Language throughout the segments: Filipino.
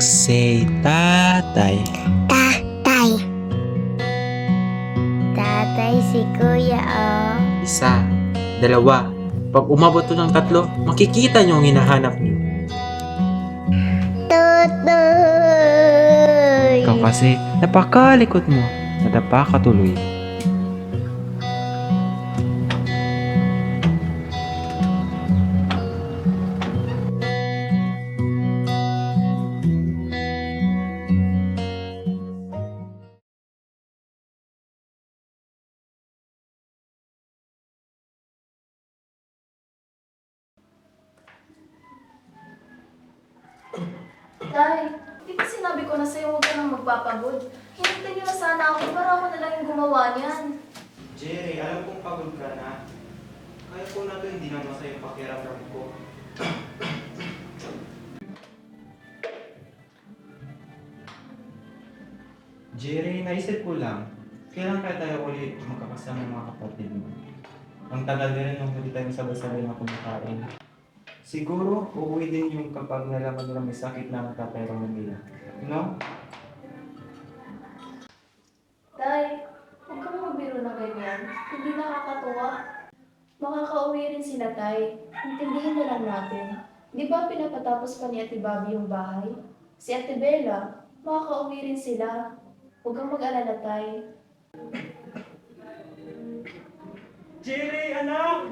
Say tatay. Tatay. Tatay si Kuya, oh. Isa, dalawa. Pag umabot to ng tatlo, makikita nyo ang hinahanap nyo. Tutoy. Ikaw kasi, napakalikot mo. Nadapa ka tuloy. Tay, di ba sinabi ko na sa'yo huwag ka nang magpapagod? Hinintay niyo na sana ako para ako na lang yung gumawa niyan. Jerry, alam kong pagod ka na. Kaya ko na to, hindi na masaya pakiramdam ko. Jerry, naisip ko lang, kailan kaya tayo ulit magkakasama ng mga kapatid mo? Ang tagal na rin nung hindi tayo sabay-sabay na kumakain. Siguro, uuwi din yung kapag nalaman nila may sakit na ang tatay nila. No? Tay, huwag kang magbiro na ganyan. Hindi nakakatuwa. Makakauwi rin sila, Tay. Intindihin na lang natin. Di ba pinapatapos pa ni Ate Bobby yung bahay? Si Ate Bella, makakauwi rin sila. Huwag kang mag-alala, Tay. Jerry, anak!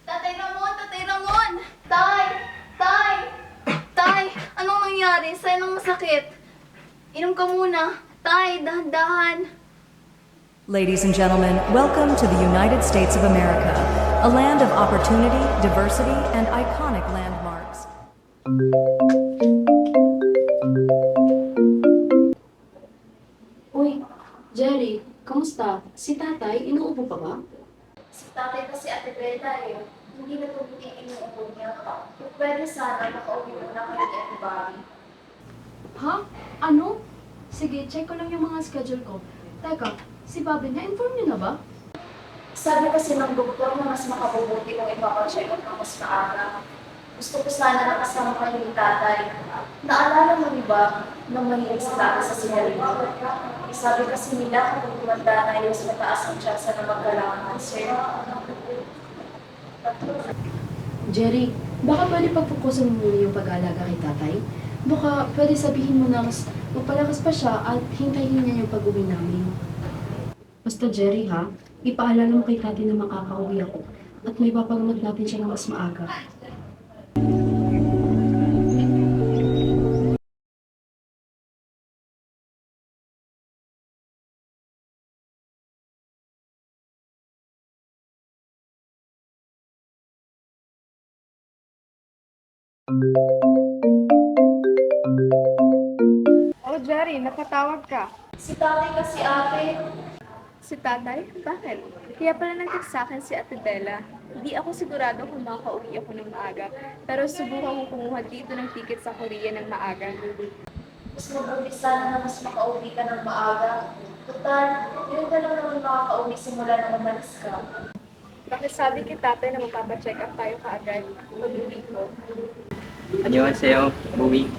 Tatay Ramon! Tatay Ramon! Tay! Tay! Tay! Anong nangyari? Sa'yo nang masakit? Inom ka muna. Tay, dahan-dahan. Ladies and gentlemen, welcome to the United States of America, a land of opportunity, diversity, and iconic landmarks. Uy, Jerry, kamusta? Si tatay, inuupo pa ba? Si tatay kasi Ate Bella eh. Hindi na tubuti inuupo niya. Kung pwede sana, nakauwi mo na kayo ni Ate Bobby. Ha? Ano? Sige, check ko lang yung mga schedule ko. Teka, si Bobby, na-inform niyo na ba? Sabi kasi ng doktor na mas makabubuti kung ipapacheck up ng mas maaga. Gusto ko sana nakasama kayo ni tatay. Naalala mo di ba na mahilig si tatay sa sigarilyo? Sabi kasi nila kung tumanda na mas mataas ang tsansa na magkaroon ng cancer. Jerry, baka pwede pagpukusan mo muna yung pag-aalaga kay tatay? Baka pwede sabihin mo na mas magpalakas pa siya at hintayin niya yung pag-uwi namin. Basta Jerry ha, ipaalala mo kay tatay na makakauwi ako at may papagamot natin siya ng mas maaga. Oh, Jerry, napatawag ka. Si tatay kasi ate. Si tatay? Bakit? Kaya pala nag-text sa akin si Ate Bella. Hindi ako sigurado kung makauwi ako ng maaga, pero subukan ko kumuha dito ng ticket sa Korea ng maaga. Mas mabuti sana na mas makauwi ka ng maaga. Total, yun ka lang naman makakauwi simula na umalis ka. Bakit sabi kay tatay na magpapacheck up tayo kaagad pag-uwi ko? 안녕하세요, 모미.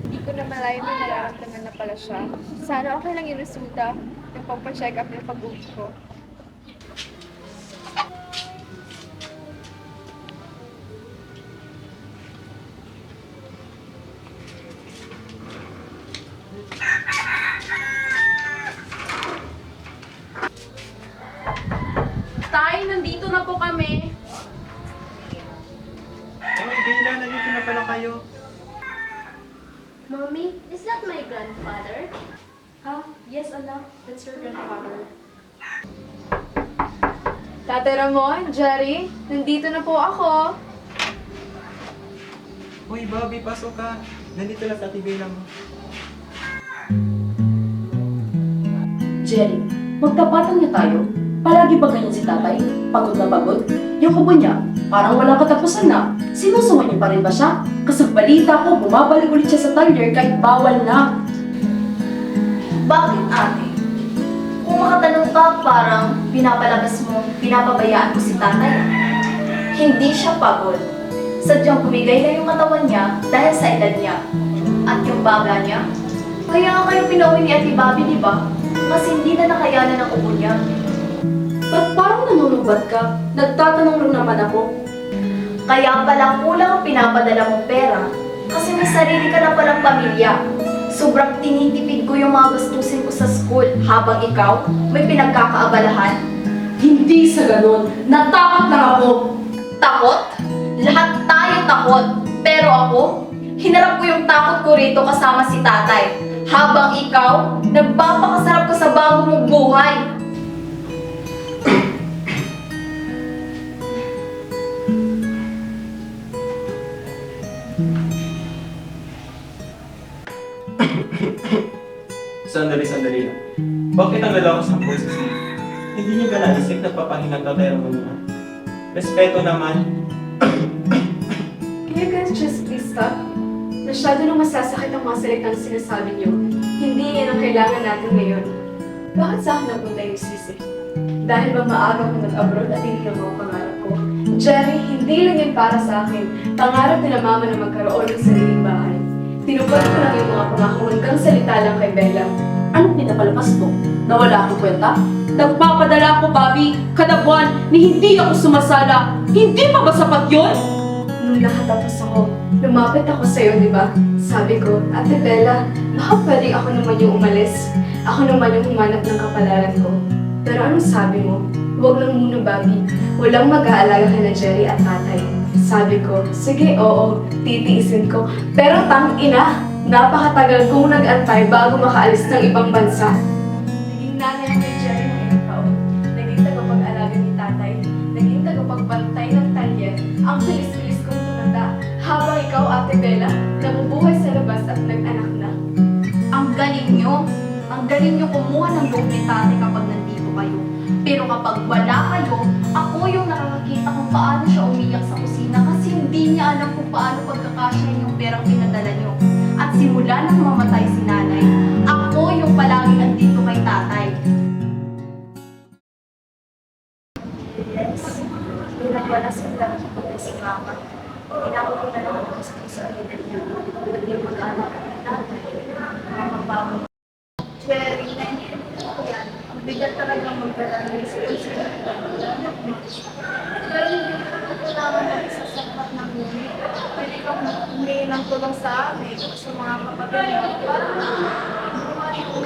Hindi ko na malayo na nararamdaman na pala siya. Sana okay lang yung resulta ng pagpacheck up ng pag-uwi ko. Tay, nandito na po kami. Oy, Bella, nandito na pala kayo. Mommy, is that my grandfather? Ha? Yes, anak. That's your grandfather. Tate Ramon, Jerry, nandito na po ako. Uy, Bobby, pasok ka. Nandito na sa Bella mo. Jerry, magtapatan niya tayo. Palagi ba ganyan si tatay? Pagod na pagod? Yung kubo niya, parang walang katapusan na. Sinusunod niyo pa rin ba siya? Kasi balita ko, bumabalik ulit siya sa Thunder kahit bawal na. Bakit ate? Kung makatanong ka, parang pinapalabas mo, pinapabayaan ko si tatay. Hindi siya pagod. Sadyang bumigay na yung katawan niya dahil sa edad niya. At yung baga niya, kaya nga kayo pinauwi ni Ate Bobby, di ba? Kasi hindi na nakayanan ang ubo niya. Ba't parang nanunubad ka? Nagtatanong lang naman ako. Kaya pala kulang ang pinapadala mong pera. Kasi may sarili ka na palang pamilya. Sobrang tinitipid ko yung mga gastusin ko sa school habang ikaw may pinagkakaabalahan. Hindi sa ganun. Natakot lang ako. Takot? Lahat tayo takot. Pero ako, hinarap ko yung takot ko rito kasama si tatay. Habang ikaw, nagpapakasarap ka sa bago mong buhay. Sandali lang. Bakit ang lalakas ng boses niya? Hindi niyo ba naisip na papahinag daw tayo muna? Respeto naman. Can you guys just please stop? Masyado nang masasakit ang mga salitang sinasabi niyo. Hindi yan ang kailangan natin ngayon. Bakit sa akin napunta yung sisi? Dahil ba maaga ko nag-abroad at hindi naman ang pangarap ko? Jerry, hindi lang yan para sa akin. Pangarap nila mama na magkaroon ng sariling bahay. Tinupad ko lang yung mga pangako hanggang salita lang kay Bella. Anong pinapalapas mo? Nawala akong kwenta? Nagpapadala ako, Bobby, kada buwan ni hindi ako sumasala. Hindi pa ba sapat yun? Nung nakatapos ako, lumapit ako sa'yo, di ba? Sabi ko, Ate Bella, baka pwedeng ako naman yung umalis. Ako naman yung humanap ng kapalaran ko. Pero anong sabi mo? Huwag lang muna, Bobby. Walang mag-aalaga kay na Jerry at tatay. Sabi ko, sige, oo, titiisin ko. Pero tang-ina, napakatagal kong nag-antay bago makaalis ng ibang bansa. Naging nanay ako ni Jerry ng ilang taon. Naging tagapag-alaga ni tatay. Naging tagapagbantay ng talye. Ang bilis-bilis kong tumanda. Habang ikaw, Ate Bella, nabubuhay sa labas at nag-anak na. Ang galing nyo. Ang galing nyo kumuha ng loob ni tatay kapag nandito kayo. Pero kapag wala kayo, ako yung nakakakita kung paano siya umiyak sa kusina kasi hindi niya alam kung paano pagkakasya yung perang pinadala nyo. At simula nang mamatay si nanay, ako yung palaging nandito kay tatay. Yes, pinagwalas ko lang si mama. Tinawag ko na lang ako sa kasabihan niya. Yung mag-anak ng tatay, mga bago. Jerry, naiintindihan ko yan. Ang bigat talaga magdala ng responsibility. Pero hindi ko kailangan na isasapat ng ngunit. Pwede kang humingi ng tulong sa amin o sa mga kapatid mo para buhay yung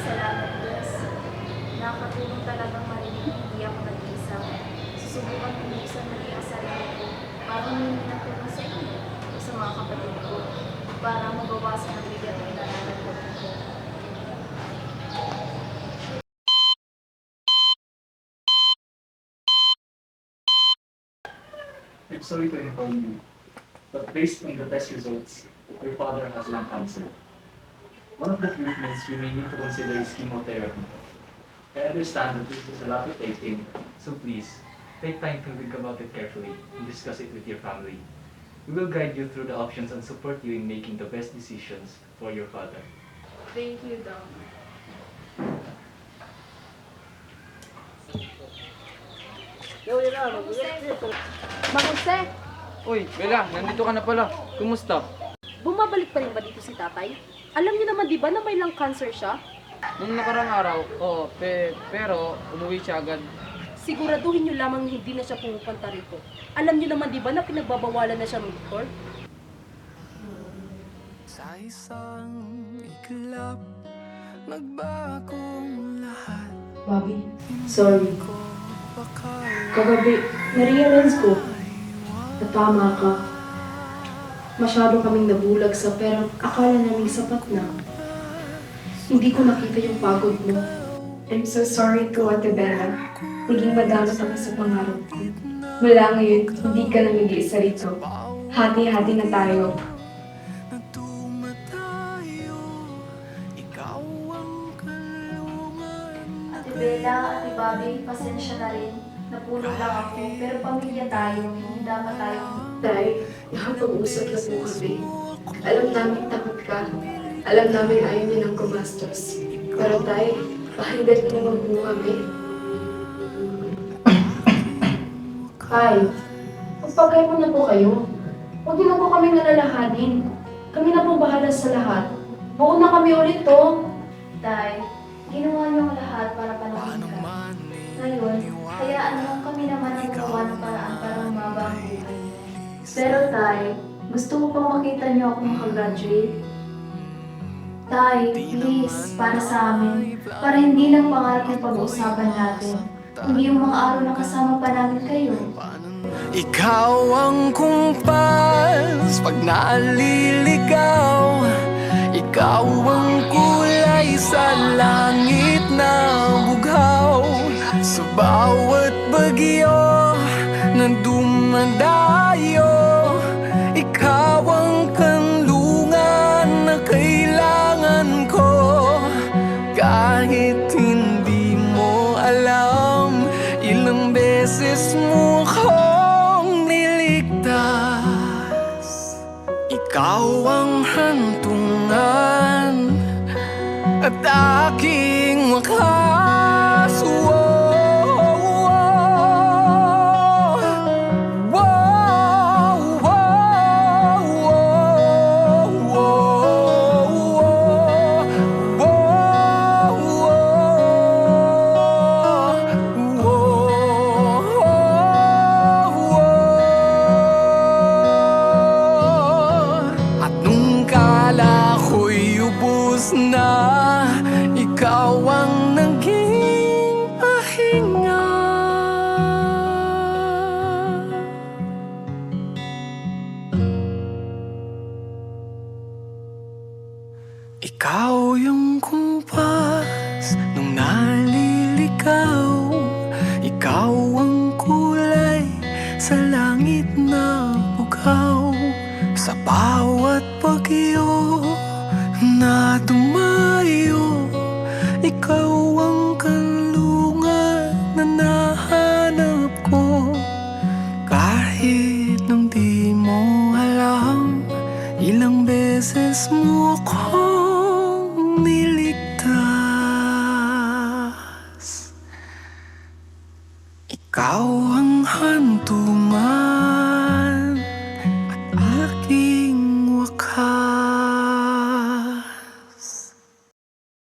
salamat, Diyos. Nakatulong talagang marinig hindi ako nag-isa. Susubukan ko minsan maging ang sarili ko para humingi ng tulong sa inyo o sa mga kapatid ko para mabawasan ang bigat ng nararamdaman ko. I'm sorry to inform you, but based on the test results, your father has lung cancer. One of the treatments you may need to consider is chemotherapy. I understand that this is a lot of taking, so please, take time to think about it carefully and discuss it with your family. We will guide you through the options and support you in making the best decisions for your father. Thank you, Dom. Jose, Uy, Bella, nandito ka na pala. Kumusta? bumabalik pa rin ba dito si tatay? Alam niyo naman di ba na may lung cancer siya? Nung nakarang araw, oo, pero umuwi siya agad. Siguraduhin niyo lamang hindi na siya pumupunta rito. Alam niyo naman di ba na pinagbabawalan na siya ng doktor? Sa isang iglap, nagbagong lahat. Bobby, sorry. Ko bakal Kagabi, na-realize ko na tama ka. Masyado kaming nabulag sa perang akala naming sapat na. Hindi ko nakita yung pagod mo. I'm so sorry to Ate Bella. Naging madamot ako sa pangarap ko. Mula ngayon, hindi ka na nag-iisa rito. Hati-hati na tayo. na tumatayo. Ikaw ang kalungan. Ate Bella, Ate Bobby, pasensya na rin. Napulog lang ako, pero pamilya tayo, hindi dapat tayong... Tay, nakapag-usap na po kami. Alam namin takot ka. Alam namin ayaw niyo ng gumastos. Pero tay, pakinggan niyo naman po kami. Tay, magpagay mo na po kayo. Huwag niyo na po kaming nalalahanin. Kami na po bahala sa lahat. Buo na kami ulit to. Tay, ginawa niyo ang lahat para panahon ka. Ngayon, hayaan mo kami naman ang gumawa ng paraan para umaba ang buhay. Pero Tay, gusto ko pang makita niyo ako makagraduate. Tay, please, para sa amin, para hindi lang pangarap yung pag-uusapan natin, hindi yung mga araw na kasama pa namin kayo. Ikaw ang kumpas pag naliligaw. Ikaw ang kulay sa langit na bughaw. Sa bawat bagyo na dumadayo, ikaw ang kanlungan na kailangan ko. Kahit hindi mo alam, ilang beses mo akong niligtas. Ikaw ang hantungan at aking wakas. At nung kala ko'y ubos na, ikaw ang naging pahinga. Ikaw yung kumpas nung naliligaw. Ikaw ang kulay sa langit na bughaw. Sa bawat bagyo na dumayo, ikaw ang kanlungan na nahanap ko. Kahit nung di mo alam, ilang beses mo akong niligtas. Ikaw ang hantungan